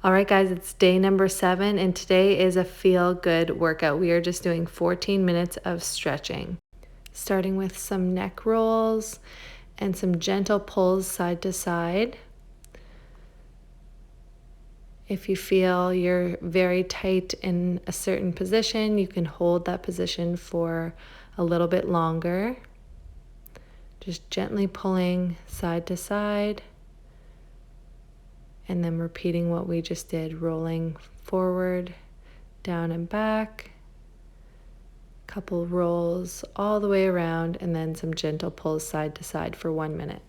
All right, guys, it's day number 7, and today is a feel good workout. We are just doing 14 minutes of stretching, starting with some neck rolls and some gentle pulls side to side. If you feel you're very tight in a certain position, you can hold that position for a little bit longer. Just gently pulling side to side. And then repeating what we just did, rolling forward, down and back, couple rolls all the way around, and then some gentle pulls side to side for 1 minute.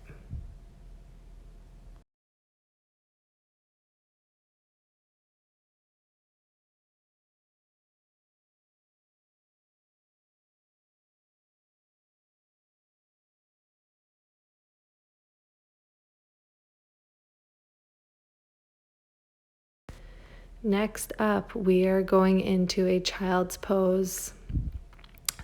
Next up, we are going into a child's pose.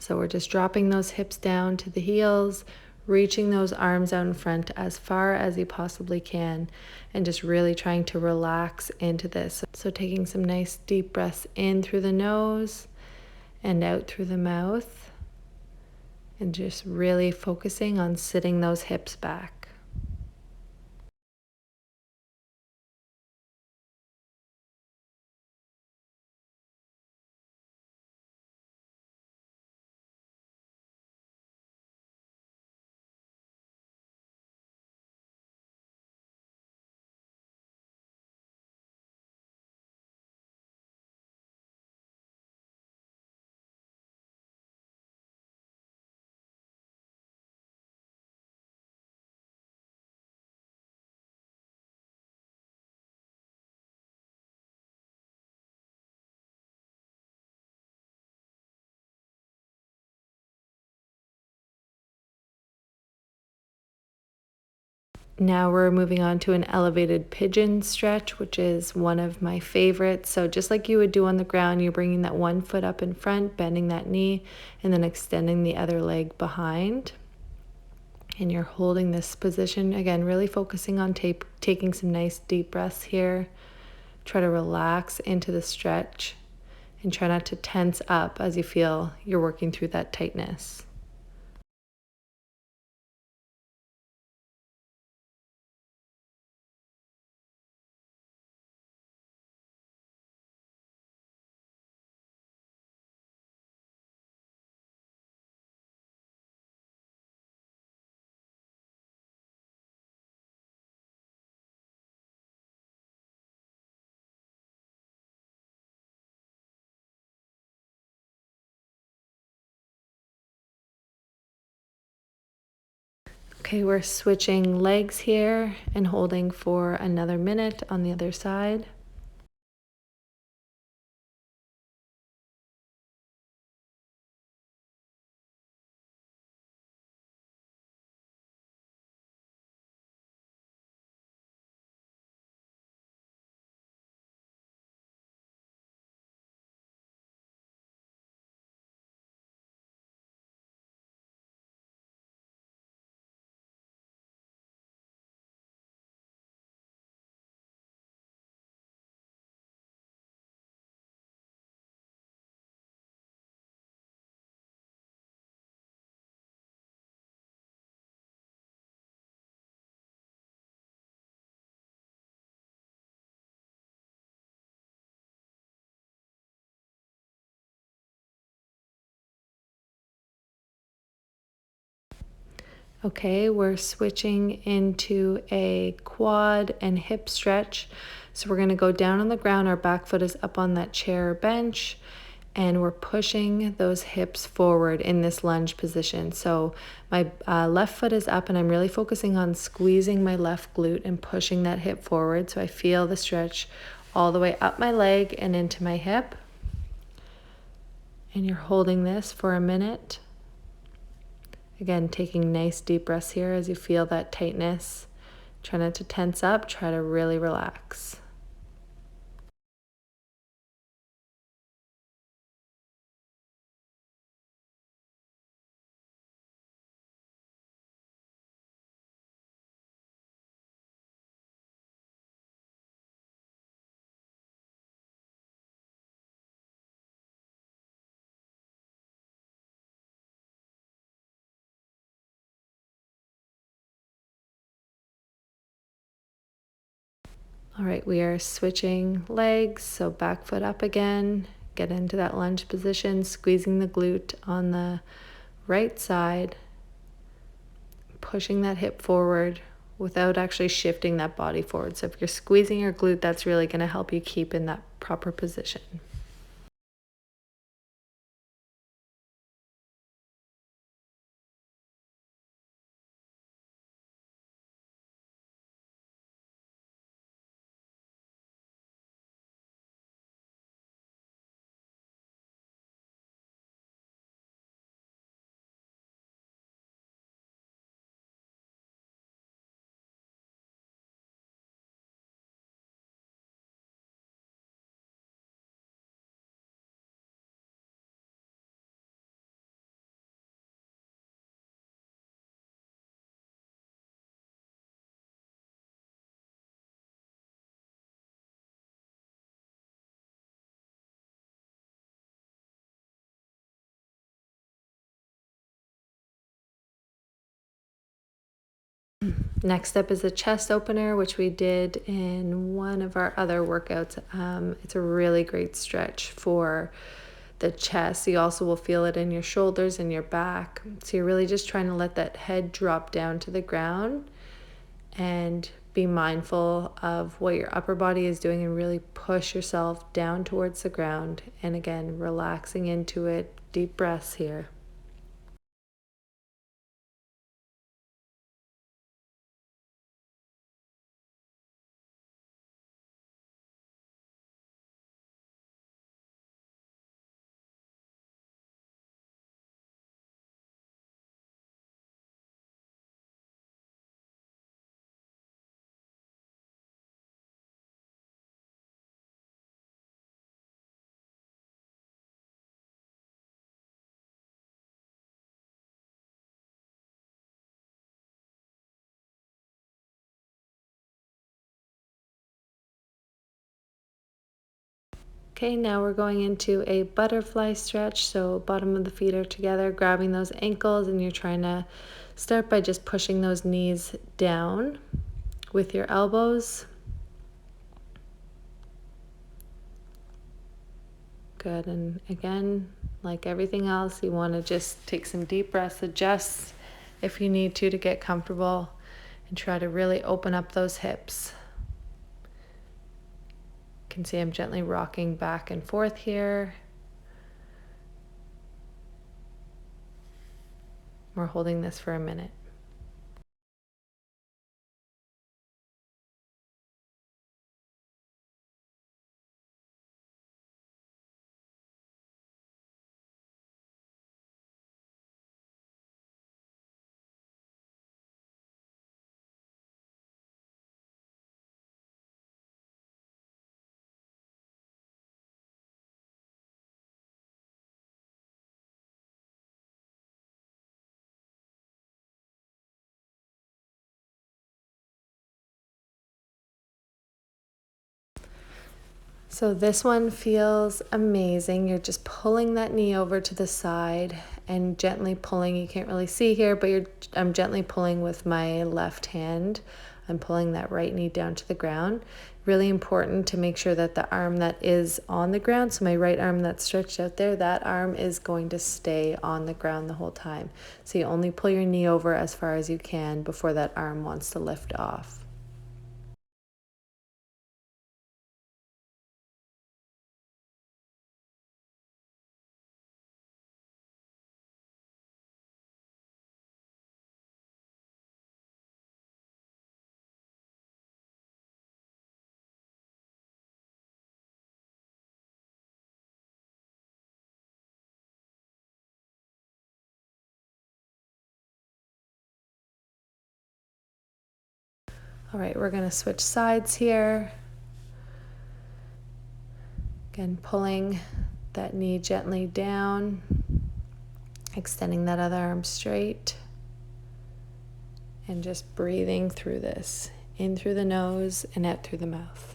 So we're just dropping those hips down to the heels, reaching those arms out in front as far as you possibly can, and just really trying to relax into this. So taking some nice deep breaths in through the nose and out through the mouth, and just really focusing on sitting those hips back. Now we're moving on to an elevated pigeon stretch, which is one of my favorites. So just like you would do on the ground, you're bringing that one foot up in front, bending that knee, and then extending the other leg behind. And you're holding this position, again, really focusing on taking some nice deep breaths here. Try to relax into the stretch and try not to tense up as you feel you're working through that tightness. Okay, we're switching legs here and holding for another minute on the other side. Okay, we're switching into a quad and hip stretch. So we're going to go down on the ground. Our back foot is up on that chair or bench, and we're pushing those hips forward in this lunge position. So my left foot is up, and I'm really focusing on squeezing my left glute and pushing that hip forward. So I feel the stretch all the way up my leg and into my hip. And you're holding this for a minute. Again, taking nice deep breaths here as you feel that tightness. Try not to tense up, try to really relax. All right, we are switching legs, so back foot up again, get into that lunge position, squeezing the glute on the right side, pushing that hip forward without actually shifting that body forward. So if you're squeezing your glute, that's really going to help you keep in that proper position. Next up is a chest opener, which we did in one of our other workouts. It's a really great stretch for the chest. You also will feel it in your shoulders and your back. So you're really just trying to let that head drop down to the ground and be mindful of what your upper body is doing and really push yourself down towards the ground. And again, relaxing into it. Deep breaths here. Okay, now we're going into a butterfly stretch. So bottom of the feet are together, grabbing those ankles, and you're trying to start by just pushing those knees down with your elbows. Good, and again, like everything else, you want to just take some deep breaths, adjust if you need to get comfortable, and try to really open up those hips. You can see I'm gently rocking back and forth here. We're holding this for a minute. So this one feels amazing. You're just pulling that knee over to the side and gently pulling. You can't really see here, but I'm gently pulling with my left hand. I'm pulling that right knee down to the ground. Really important to make sure that the arm that is on the ground, so my right arm that's stretched out there, that arm is going to stay on the ground the whole time. So you only pull your knee over as far as you can before that arm wants to lift off. All right, we're going to switch sides here. Again, pulling that knee gently down, extending that other arm straight, and just breathing through this, in through the nose and out through the mouth.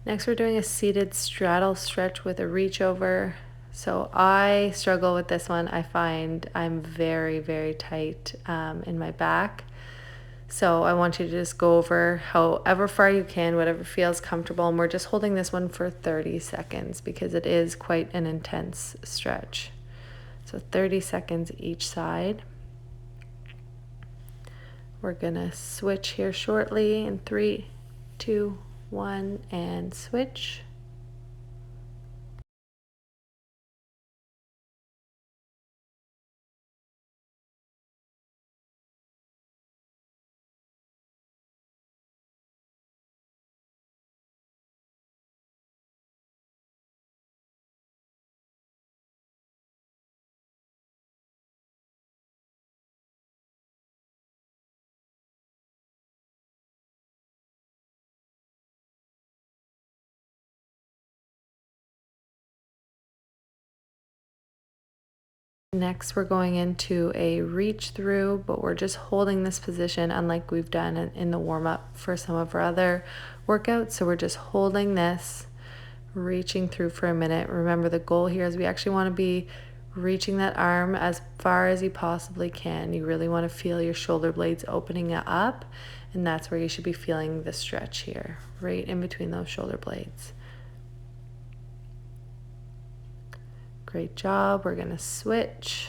Next, we're doing a seated straddle stretch with a reach over. So I struggle with this one. I find I'm very, very tight in my back. So I want you to just go over however far you can, whatever feels comfortable. And we're just holding this one for 30 seconds because it is quite an intense stretch. So 30 seconds each side. We're gonna switch here shortly in 3, 2, 1, and switch. Next, we're going into a reach through, but we're just holding this position unlike we've done in the warm-up for some of our other workouts. So we're just holding this, reaching through for a minute. Remember, the goal here is we actually want to be reaching that arm as far as you possibly can. You really want to feel your shoulder blades opening up, and that's where you should be feeling the stretch here, right in between those shoulder blades. Great job. We're going to switch.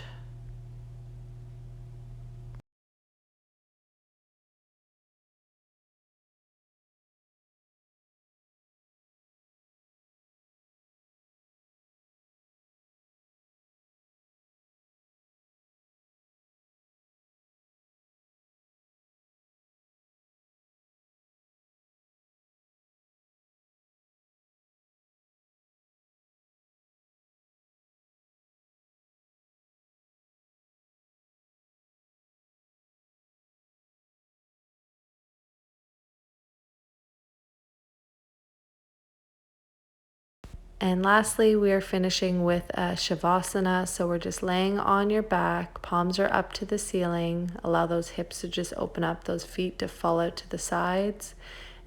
And lastly, we are finishing with a Shavasana. So we're just laying on your back, palms are up to the ceiling. Allow those hips to just open up, those feet to fall out to the sides.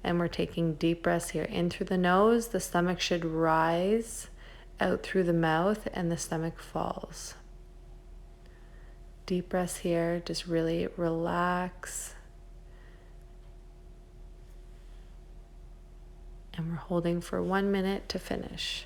And we're taking deep breaths here in through the nose. The stomach should rise out through the mouth and the stomach falls. Deep breaths here, just really relax. And we're holding for 1 minute to finish.